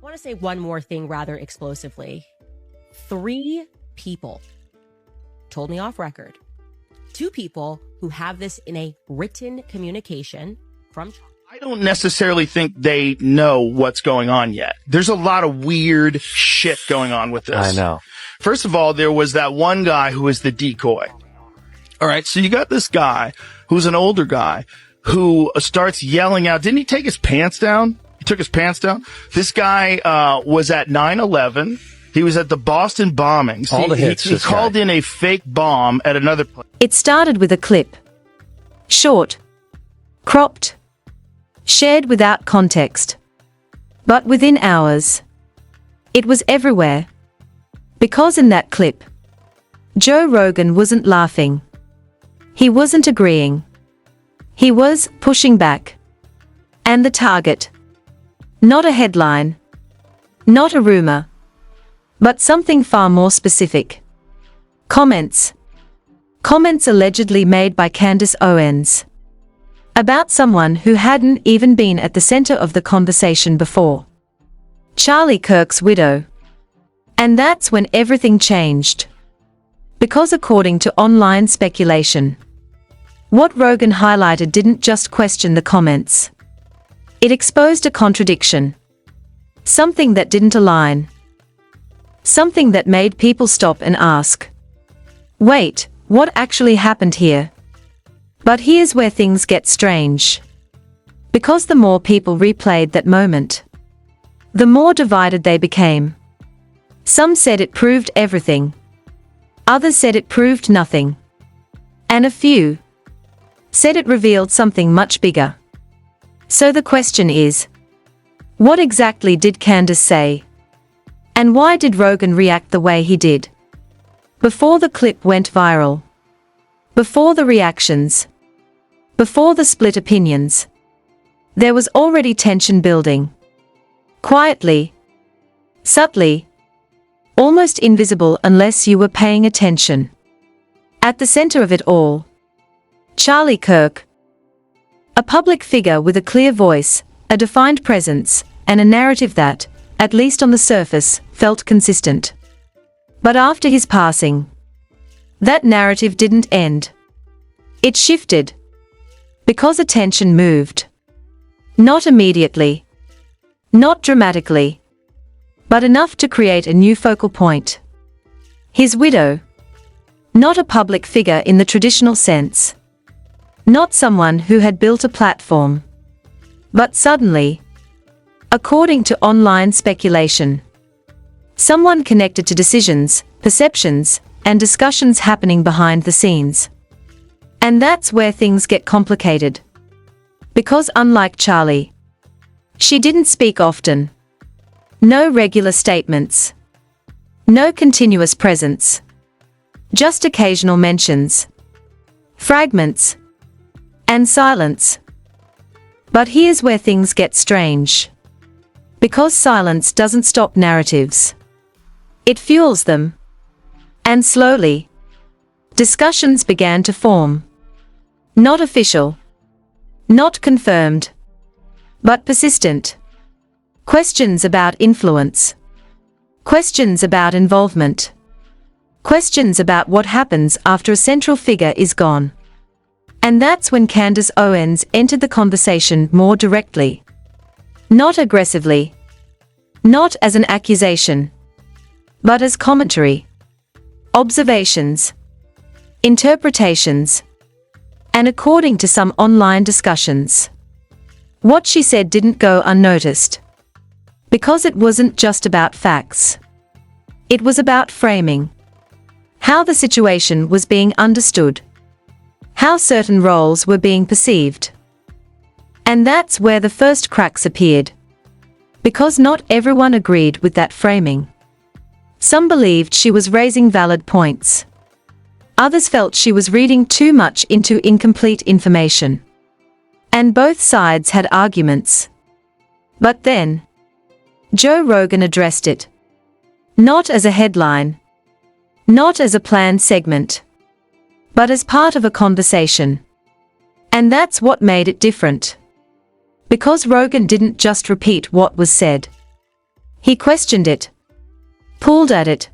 want to say one more thing rather explosively. 3 people told me off record. 2 people who have this in a written communication from I don't necessarily think they know what's going on yet. There's a lot of weird shit going on with this. I know. First of all, there was that one guy who was the decoy. All right, so you got this guy who's an older guy who starts yelling out. Didn't he take his pants down? He took his pants down. This guy was at 9/11. He was at the Boston bombings. All the hits. He called in a fake bomb at another place. It started with a clip. Short. Cropped. Shared without context. But within hours, it was everywhere. Because in that clip, Joe Rogan wasn't laughing. He wasn't agreeing. He was pushing back. And the target. Not a headline. Not a rumor. But something far more specific. Comments. Comments allegedly made by Candace Owens. About someone who hadn't even been at the center of the conversation before. Charlie Kirk's widow. And that's when everything changed. Because according to online speculation, what Rogan highlighted didn't just question the comments. It exposed a contradiction. Something that didn't align. Something that made people stop and ask, wait, what actually happened here? But here's where things get strange. Because the more people replayed that moment, the more divided they became. Some said it proved everything. Others said it proved nothing. And a few said it revealed something much bigger. So the question is, what exactly did Candace say? And why did Rogan react the way he did? Before the clip went viral. Before the reactions. Before the split opinions. There was already tension building. Quietly. Subtly. Almost invisible unless you were paying attention. At the center of it all, Charlie Kirk. A public figure with a clear voice, a defined presence, and a narrative that, at least on the surface, felt consistent. But after his passing, that narrative didn't end. It shifted. Because attention moved. Not immediately. Not dramatically. But enough to create a new focal point. His widow. Not a public figure in the traditional sense. Not someone who had built a platform. But suddenly, according to online speculation, someone connected to decisions, perceptions, and discussions happening behind the scenes. And that's where things get complicated. Because unlike Charlie, she didn't speak often. No regular statements. No continuous presence. Just occasional mentions. Fragments. And silence. But here's where things get strange. Because silence doesn't stop narratives. It fuels them. And slowly, discussions began to form. Not official. Not confirmed. But persistent. Questions about influence. Questions about involvement. Questions about what happens after a central figure is gone. And that's when Candace Owens entered the conversation more directly. Not aggressively. Not as an accusation. But as commentary. Observations. Interpretations. And according to some online discussions, what she said didn't go unnoticed. Because it wasn't just about facts. It was about framing. How the situation was being understood. How certain roles were being perceived. And that's where the first cracks appeared. Because not everyone agreed with that framing. Some believed she was raising valid points. Others felt she was reading too much into incomplete information. And both sides had arguments. But then, Joe Rogan addressed it. Not as a headline. Not as a planned segment. But as part of a conversation. And that's what made it different. Because Rogan didn't just repeat what was said. He questioned it, pulled at it,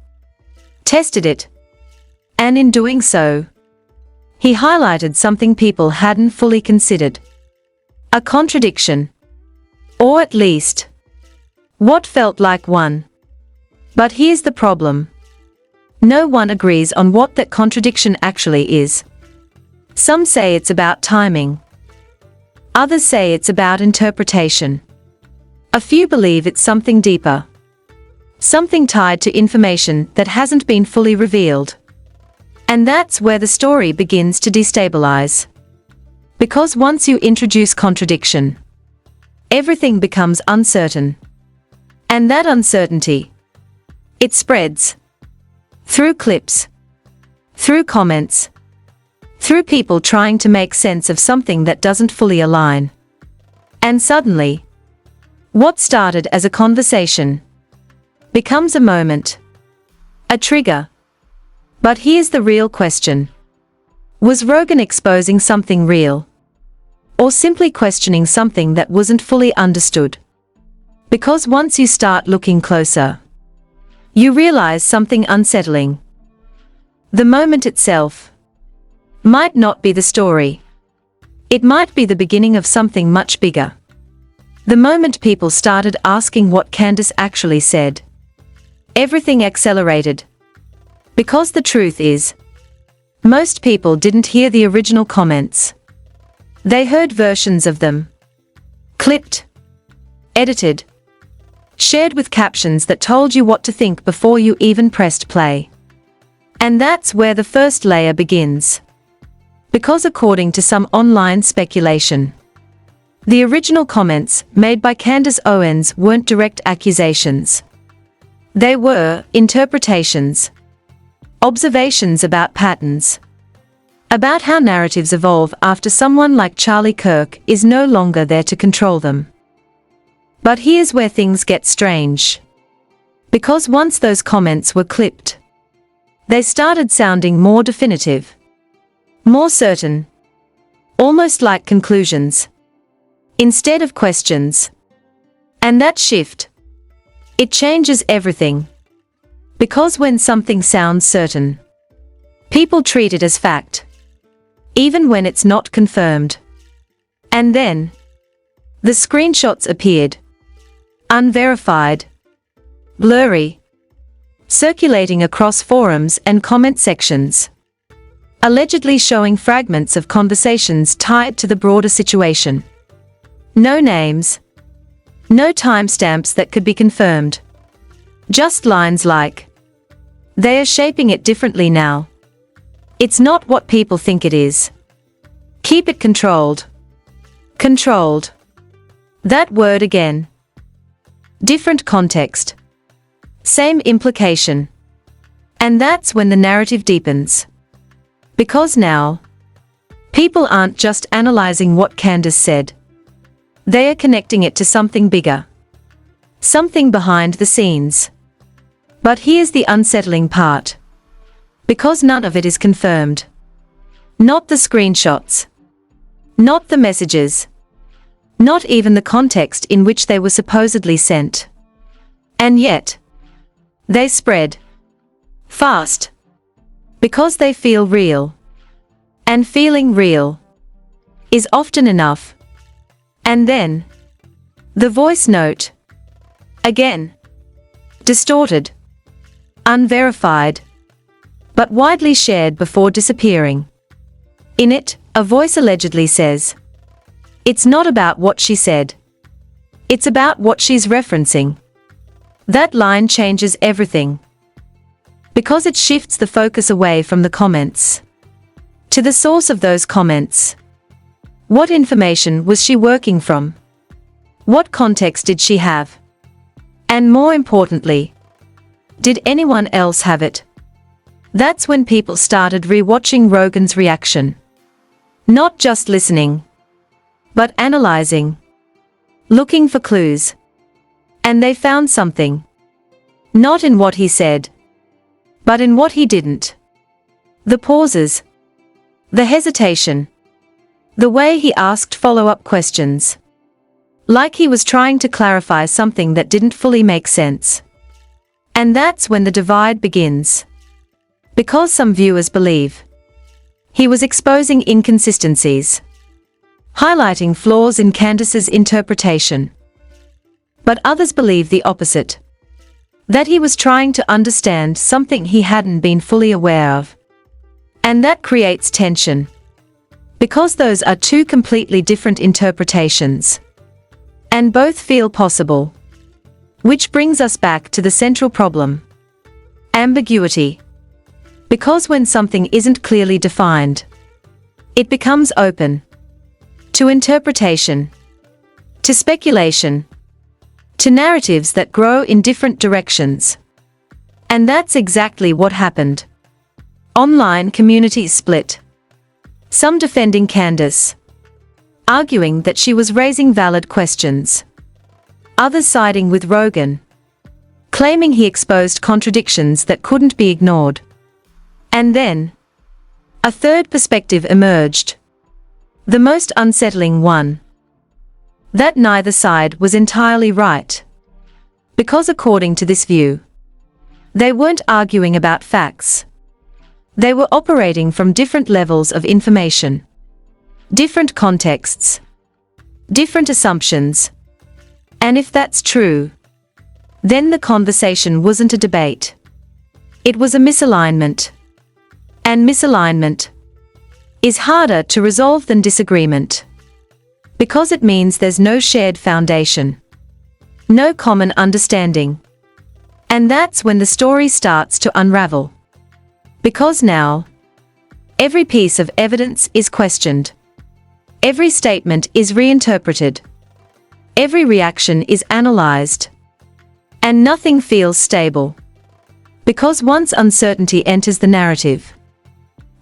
tested it, and in doing so, he highlighted something people hadn't fully considered. A contradiction. Or at least, what felt like one. But here's the problem. No one agrees on what that contradiction actually is. Some say it's about timing. Others say it's about interpretation. A few believe it's something deeper. Something tied to information that hasn't been fully revealed. And that's where the story begins to destabilize. Because once you introduce contradiction, everything becomes uncertain. And that uncertainty, it spreads. Through clips. Through comments. Through people trying to make sense of something that doesn't fully align. And suddenly, what started as a conversation becomes a moment. A trigger. But here's the real question. Was Rogan exposing something real? Or simply questioning something that wasn't fully understood? Because once you start looking closer, you realize something unsettling. The moment itself might not be the story. It might be the beginning of something much bigger. The moment people started asking what Candace actually said, everything accelerated. Because the truth is, most people didn't hear the original comments. They heard versions of them. Clipped. Edited. Shared with captions that told you what to think before you even pressed play. And that's where the first layer begins. Because according to some online speculation, the original comments made by Candace Owens weren't direct accusations. They were interpretations. Observations about patterns. About how narratives evolve after someone like Kirk is no longer there to control them. But here's where things get strange. Because once those comments were clipped, they started sounding more definitive. More certain. Almost like conclusions. Instead of questions. And that shift, it changes everything. Because when something sounds certain, people treat it as fact. Even when it's not confirmed. And then, the screenshots appeared. Unverified. Blurry. Circulating across forums and comment sections. Allegedly showing fragments of conversations tied to the broader situation. No names. No timestamps that could be confirmed. Just lines like, "They are shaping it differently now. It's not what people think it is. Keep it controlled." Controlled. That word again. Different context. Same implication. And that's when the narrative deepens. Because now, people aren't just analyzing what Candace said. They are connecting it to something bigger. Something behind the scenes. But here's the unsettling part. Because none of it is confirmed. Not the screenshots. Not the messages. Not even the context in which they were supposedly sent. And yet, they spread. Fast. Because they feel real. And feeling real is often enough. And then, the voice note. Again. Distorted. Unverified. But widely shared before disappearing. In it, a voice allegedly says, "It's not about what she said. It's about what she's referencing." That line changes everything. Because it shifts the focus away from the comments to the source of those comments. What information was she working from? What context did she have? And more importantly, did anyone else have it? That's when people started rewatching Rogan's reaction. Not just listening, but analyzing. Looking for clues. And they found something. Not in what he said, but in what he didn't. The pauses. The hesitation. The way he asked follow-up questions. Like he was trying to clarify something that didn't fully make sense. And that's when the divide begins. Because some viewers believe he was exposing inconsistencies, highlighting flaws in Candace's interpretation. But others believe the opposite. That he was trying to understand something he hadn't been fully aware of. And that creates tension. Because those are two completely different interpretations. And both feel possible. Which brings us back to the central problem. Ambiguity. Because when something isn't clearly defined, it becomes open to interpretation, to speculation, to narratives that grow in different directions. And that's exactly what happened. Online communities split. Some defending Candace, arguing that she was raising valid questions. Others siding with Rogan, claiming he exposed contradictions that couldn't be ignored. And then, a third perspective emerged. The most unsettling one. That neither side was entirely right. Because according to this view, they weren't arguing about facts. They were operating from different levels of information, different contexts, different assumptions. And if that's true, then the conversation wasn't a debate. It was a misalignment. And misalignment is harder to resolve than disagreement. Because it means there's no shared foundation, no common understanding. And that's when the story starts to unravel. Because now, every piece of evidence is questioned. Every statement is reinterpreted. Every reaction is analyzed. And nothing feels stable. Because once uncertainty enters the narrative,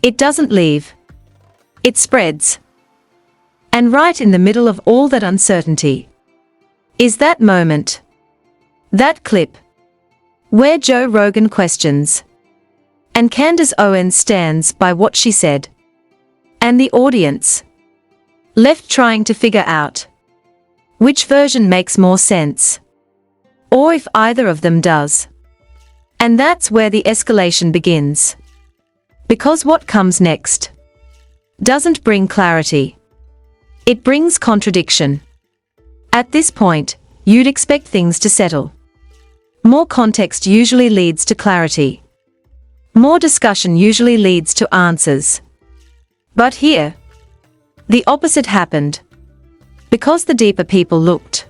it doesn't leave. It spreads. And right in the middle of all that uncertainty is that moment, that clip, where Joe Rogan questions, and Candace Owens stands by what she said. And the audience, left trying to figure out which version makes more sense, or if either of them does. And that's where the escalation begins. Because what comes next doesn't bring clarity. It brings contradiction. At this point, you'd expect things to settle. More context usually leads to clarity. More discussion usually leads to answers. But here, the opposite happened. Because the deeper people looked,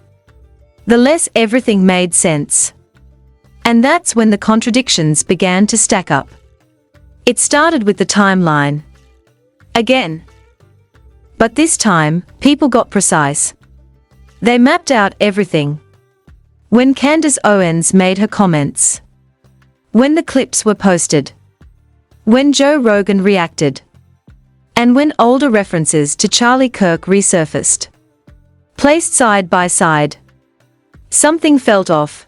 the less everything made sense. And that's when the contradictions began to stack up. It started with the timeline. Again. But this time, people got precise. They mapped out everything. When Candace Owens made her comments. When the clips were posted. When Joe Rogan reacted. And when older references to Charlie Kirk resurfaced. Placed side by side. Something felt off.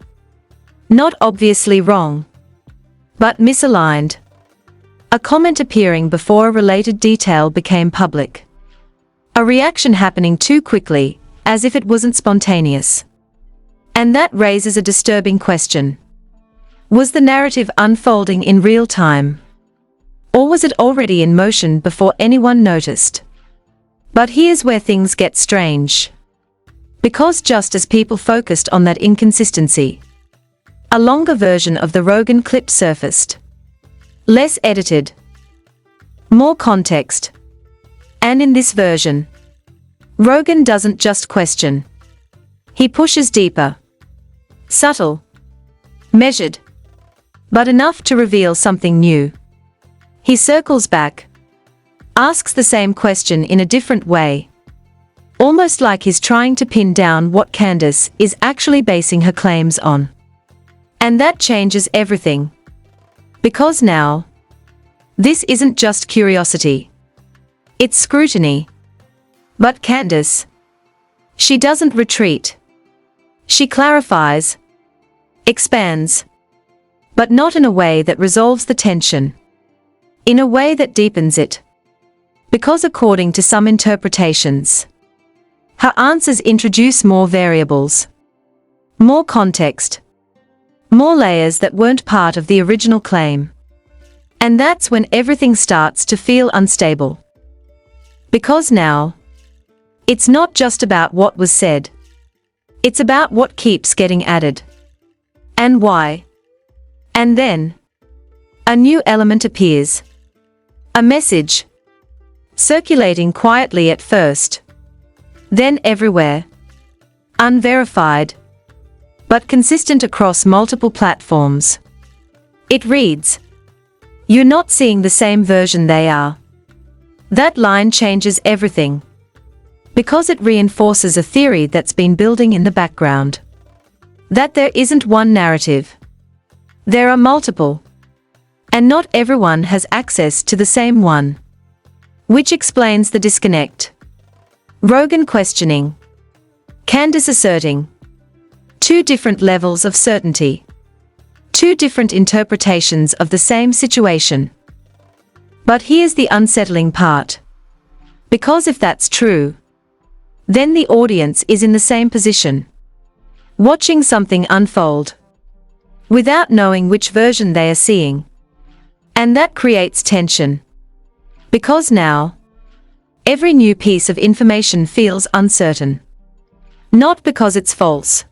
Not obviously wrong, but misaligned. A comment appearing before a related detail became public. A reaction happening too quickly, as if it wasn't spontaneous. And that raises a disturbing question. Was the narrative unfolding in real time? Or was it already in motion before anyone noticed? But here's where things get strange. Because just as people focused on that inconsistency, a longer version of the Rogan clip surfaced. Less edited. More context. And in this version, Rogan doesn't just question. He pushes deeper. Subtle. Measured. But enough to reveal something new. He circles back. Asks the same question in a different way. Almost like he's trying to pin down what Candace is actually basing her claims on. And that changes everything. Because now, this isn't just curiosity. It's scrutiny. But Candace, she doesn't retreat. She clarifies, expands, but not in a way that resolves the tension. In a way that deepens it. Because according to some interpretations, Her answers introduce more variables, more context, more layers that weren't part of the original claim. And that's when everything starts to feel unstable. Because now, it's not just about what was said. It's about what keeps getting added. And why. And then, a new element appears. A message. Circulating quietly at first. Then everywhere. Unverified. But consistent across multiple platforms. It reads, "You're not seeing the same version they are." That line changes everything. Because it reinforces a theory that's been building in the background. That there isn't one narrative. There are multiple. And not everyone has access to the same one. Which explains the disconnect. Rogan questioning. Candace asserting. Two different levels of certainty. Two different interpretations of the same situation. But here's the unsettling part. Because if that's true, then the audience is in the same position. Watching something unfold. Without knowing which version they are seeing. And that creates tension. Because now, every new piece of information feels uncertain. Not because it's false,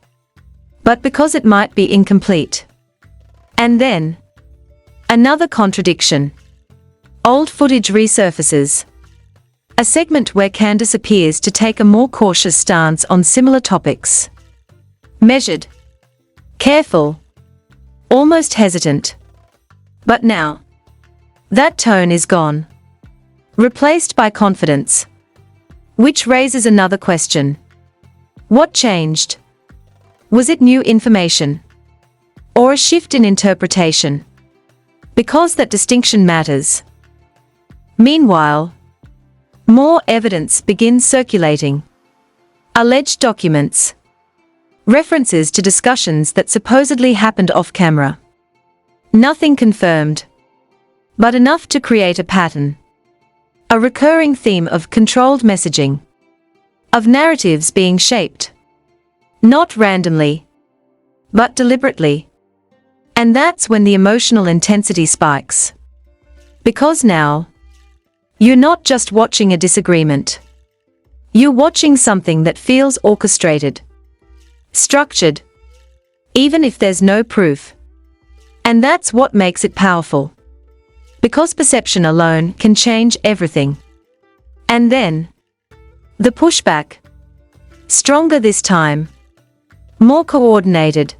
but because it might be incomplete. And then, another contradiction. Old footage resurfaces. A segment where Candace appears to take a more cautious stance on similar topics. Measured. Careful. Almost hesitant. But now, that tone is gone. Replaced by confidence. Which raises another question. What changed? Was it new information? Or a shift in interpretation? Because that distinction matters. Meanwhile, more evidence begins circulating. Alleged documents. References to discussions that supposedly happened off camera. Nothing confirmed. But enough to create a pattern. A recurring theme of controlled messaging. Of narratives being shaped. Not randomly, but deliberately. And that's when the emotional intensity spikes. Because now, you're not just watching a disagreement. You're watching something that feels orchestrated. Structured. Even if there's no proof. And that's what makes it powerful. Because perception alone can change everything. And then, the pushback. Stronger this time. More coordinated.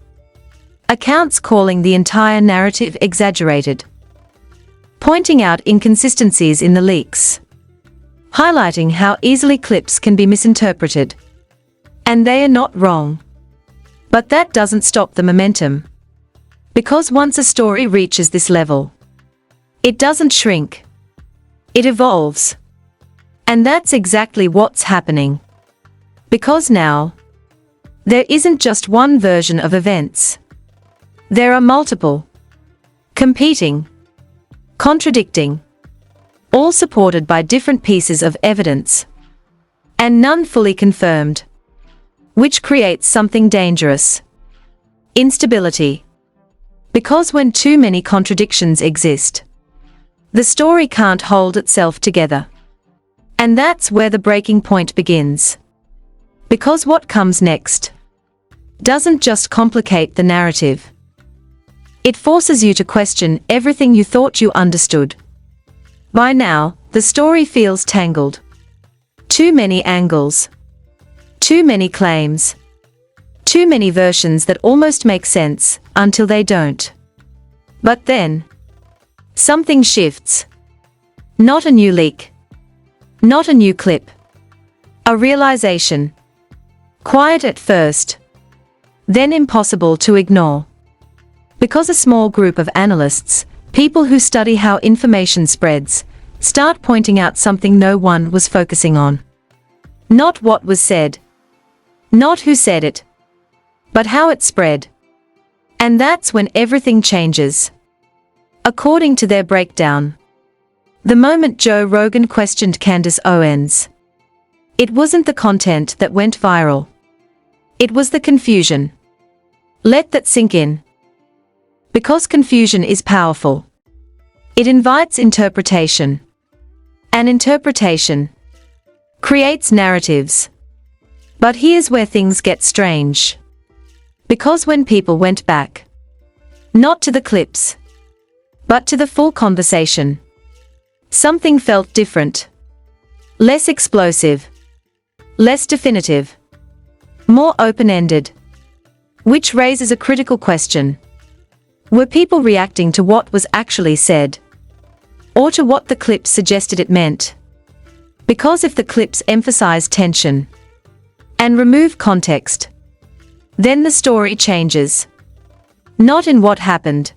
Accounts calling the entire narrative exaggerated. Pointing out inconsistencies in the leaks. Highlighting how easily clips can be misinterpreted. And they are not wrong. But that doesn't stop the momentum. Because once a story reaches this level, it doesn't shrink. It evolves. And that's exactly what's happening. Because now, there isn't just one version of events. There are multiple. Competing. Contradicting. All supported by different pieces of evidence. And none fully confirmed. Which creates something dangerous. Instability. Because when too many contradictions exist, the story can't hold itself together. And that's where the breaking point begins. Because what comes next doesn't just complicate the narrative. It forces you to question everything you thought you understood. By now, the story feels tangled. Too many angles. Too many claims. Too many versions that almost make sense, until they don't. But then, something shifts. Not a new leak. Not a new clip. A realization. Quiet at first. Then impossible to ignore. Because a small group of analysts, people who study how information spreads, start pointing out something no one was focusing on. Not what was said. Not who said it. But how it spread. And that's when everything changes. According to their breakdown. The moment Joe Rogan questioned Candace Owens. It wasn't the content that went viral. It was the confusion. Let that sink in. Because confusion is powerful. It invites interpretation. And interpretation creates narratives. But here's where things get strange. Because when people went back, not to the clips, but to the full conversation, something felt different. Less explosive. Less definitive. More open-ended. Which raises a critical question. Were people reacting to what was actually said? Or to what the clips suggested it meant? Because if the clips emphasize tension and remove context, then the story changes. Not in what happened,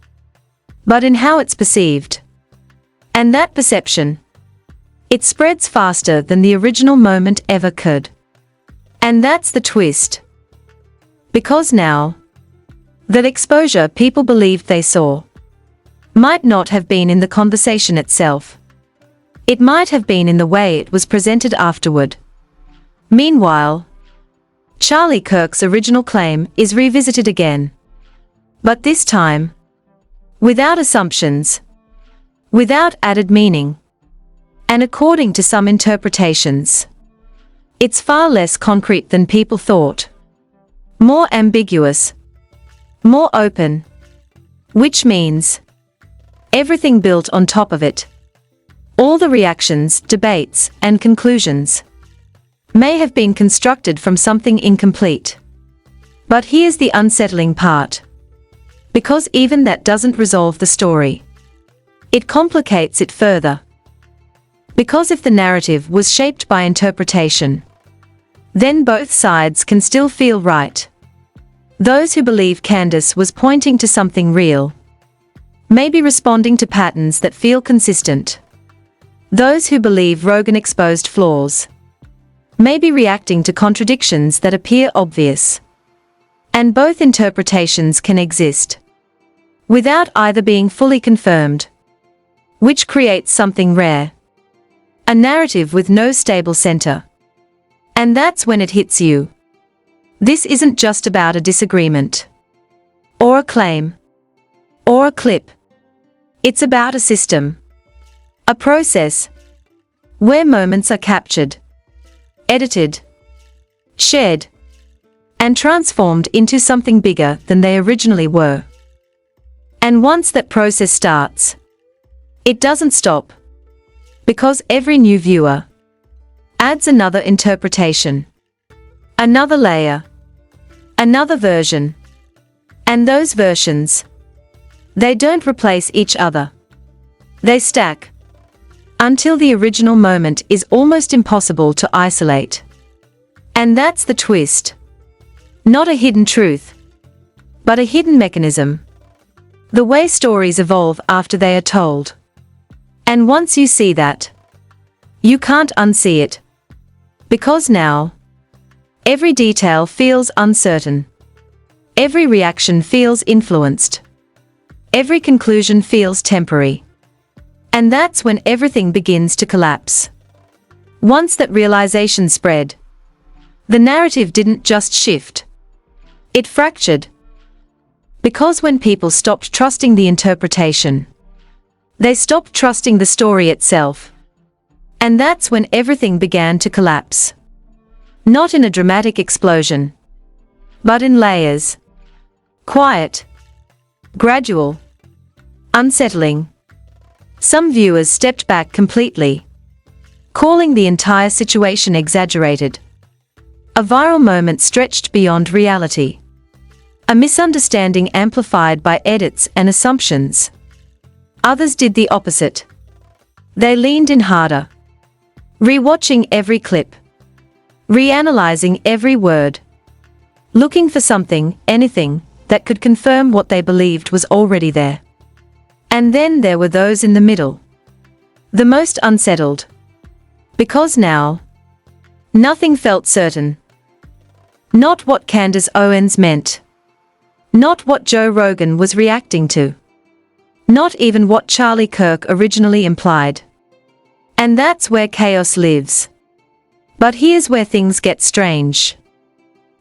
but in how it's perceived. And that perception, it spreads faster than the original moment ever could. And that's the twist. Because now, that exposure people believed they saw might not have been in the conversation itself. It might have been in the way it was presented afterward. Meanwhile, Charlie Kirk's original claim is revisited again. But this time, without assumptions, without added meaning, and according to some interpretations, it's far less concrete than people thought. More ambiguous. More open. Which means everything built on top of it. All the reactions, debates, and conclusions may have been constructed from something incomplete. But here's the unsettling part. Because even that doesn't resolve the story. It complicates it further. Because if the narrative was shaped by interpretation, then both sides can still feel right. Those who believe Candace was pointing to something real, maybe responding to patterns that feel consistent. Those who believe Rogan exposed flaws, maybe reacting to contradictions that appear obvious. And both interpretations can exist without either being fully confirmed, which creates something rare. A narrative with no stable center. And that's when it hits you. This isn't just about a disagreement, or a claim, or a clip. It's about a system, a process, where moments are captured, edited, shared, and transformed into something bigger than they originally were. And once that process starts, it doesn't stop. Because every new viewer adds another interpretation, another layer, another version. And those versions, they don't replace each other. They stack until the original moment is almost impossible to isolate. And that's the twist. Not a hidden truth, but a hidden mechanism. The way stories evolve after they are told. And once you see that, you can't unsee it. Because now, every detail feels uncertain. Every reaction feels influenced. Every conclusion feels temporary. And that's when everything begins to collapse. Once that realization spread, the narrative didn't just shift. It fractured. Because when people stopped trusting the interpretation, they stopped trusting the story itself. And that's when everything began to collapse. Not in a dramatic explosion, but in layers. Quiet. Gradual. Unsettling. Some viewers stepped back completely, calling the entire situation exaggerated. A viral moment stretched beyond reality. A misunderstanding amplified by edits and assumptions. Others did the opposite. They leaned in harder, rewatching every clip, reanalyzing every word, looking for something, anything, that could confirm what they believed was already there. And then there were those in the middle, the most unsettled. Because now, nothing felt certain. Not what Candace Owens meant. Not what Joe Rogan was reacting to. Not even what Charlie Kirk originally implied. And that's where chaos lives. But here's where things get strange.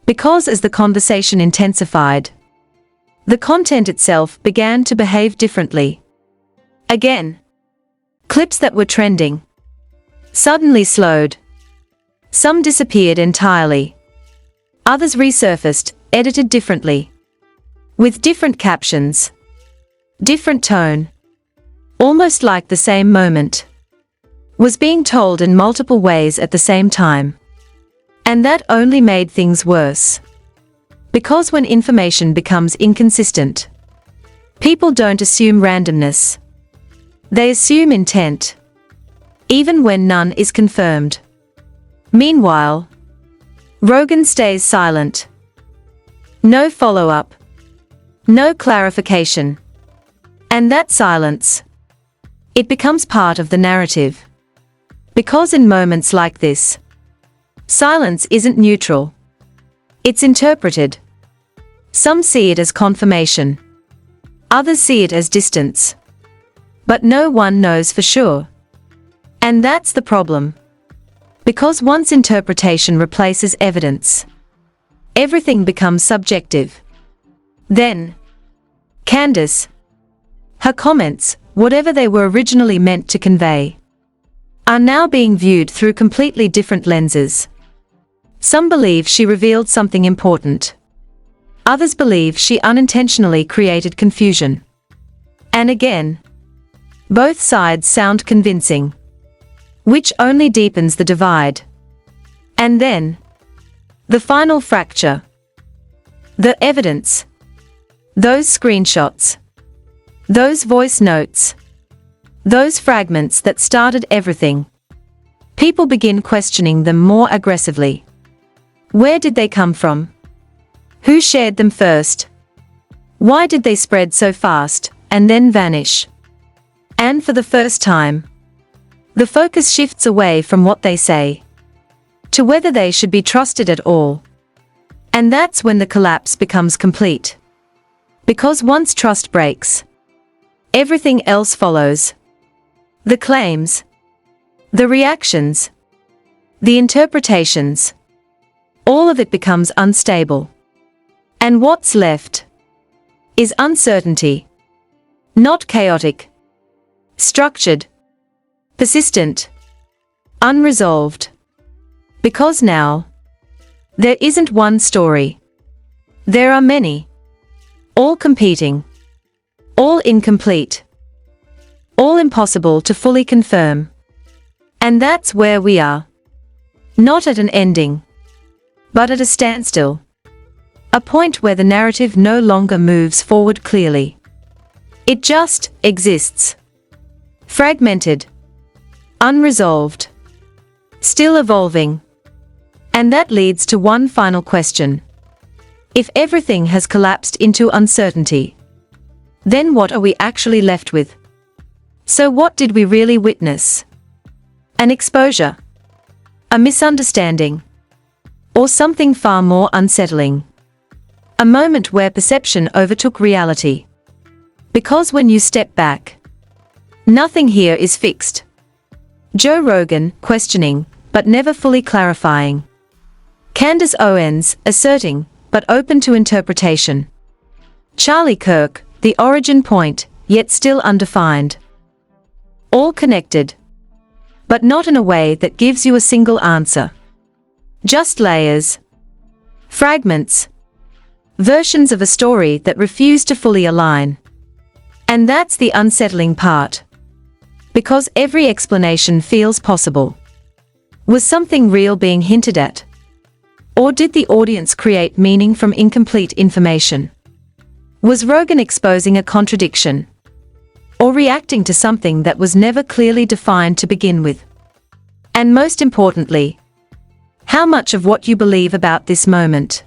Because as the conversation intensified, the content itself began to behave differently. Again, clips that were trending suddenly slowed. Some disappeared entirely. Others resurfaced, edited differently, with different captions, different tone, almost like the same moment was being told in multiple ways at the same time. And that only made things worse. Because when information becomes inconsistent, people don't assume randomness. They assume intent, even when none is confirmed. Meanwhile, Rogan stays silent. No follow-up. No clarification. And that silence, it becomes part of the narrative. Because in moments like this, silence isn't neutral. It's interpreted. Some see it as confirmation. Others see it as distance. But no one knows for sure. And that's the problem. Because once interpretation replaces evidence, everything becomes subjective. Then, Candace, her comments, whatever they were originally meant to convey, are now being viewed through completely different lenses. Some believe she revealed something important. Others believe she unintentionally created confusion. And again, both sides sound convincing, which only deepens the divide. And then, the final fracture. The evidence. Those screenshots. Those voice notes. Those fragments that started everything. People begin questioning them more aggressively. Where did they come from? Who shared them first? Why did they spread so fast, and then vanish? And for the first time, the focus shifts away from what they say to whether they should be trusted at all. And that's when the collapse becomes complete. Because once trust breaks, everything else follows. The claims, the reactions, the interpretations, all of it becomes unstable. And what's left is uncertainty. Not chaotic, structured, persistent, unresolved. Because now, there isn't one story. There are many. All competing. All incomplete. All impossible to fully confirm. And that's where we are. Not at an ending, but at a standstill. A point where the narrative no longer moves forward clearly. It just exists. Fragmented. Unresolved. Still evolving. And that leads to one final question. If everything has collapsed into uncertainty, then what are we actually left with? So what did we really witness? An exposure? A misunderstanding? Or something far more unsettling? A moment where perception overtook reality. Because when you step back, nothing here is fixed. Joe Rogan, questioning, but never fully clarifying. Candace Owens, asserting, but open to interpretation. Kirk, the origin point, yet still undefined. All connected, but not in a way that gives you a single answer. Just layers. Fragments. Versions of a story that refuse to fully align. And that's the unsettling part. Because every explanation feels possible. Was something real being hinted at? Or did the audience create meaning from incomplete information? Was Rogan exposing a contradiction? Or reacting to something that was never clearly defined to begin with? And most importantly, how much of what you believe about this moment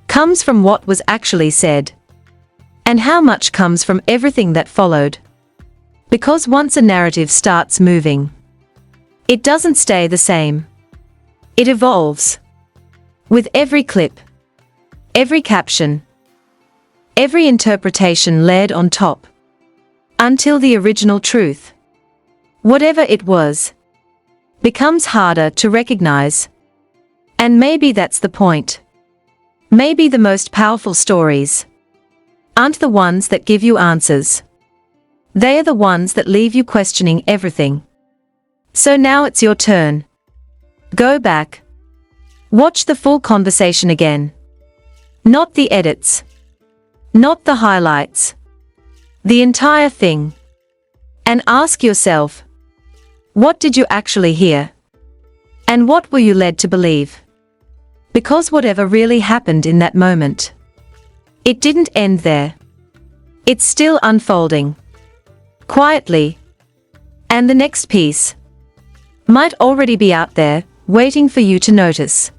comes from what was actually said? And how much comes from everything that followed? Because once a narrative starts moving, it doesn't stay the same. It evolves. With every clip, every caption, every interpretation layered on top, until the original truth, whatever it was, becomes harder to recognize. And maybe that's the point. Maybe the most powerful stories aren't the ones that give you answers. They are the ones that leave you questioning everything. So now it's your turn. Go back. Watch the full conversation again. Not the edits. Not the highlights. The entire thing. And ask yourself, what did you actually hear? And what were you led to believe? Because whatever really happened in that moment, it didn't end there. It's still unfolding. Quietly. And the next piece might already be out there, waiting for you to notice.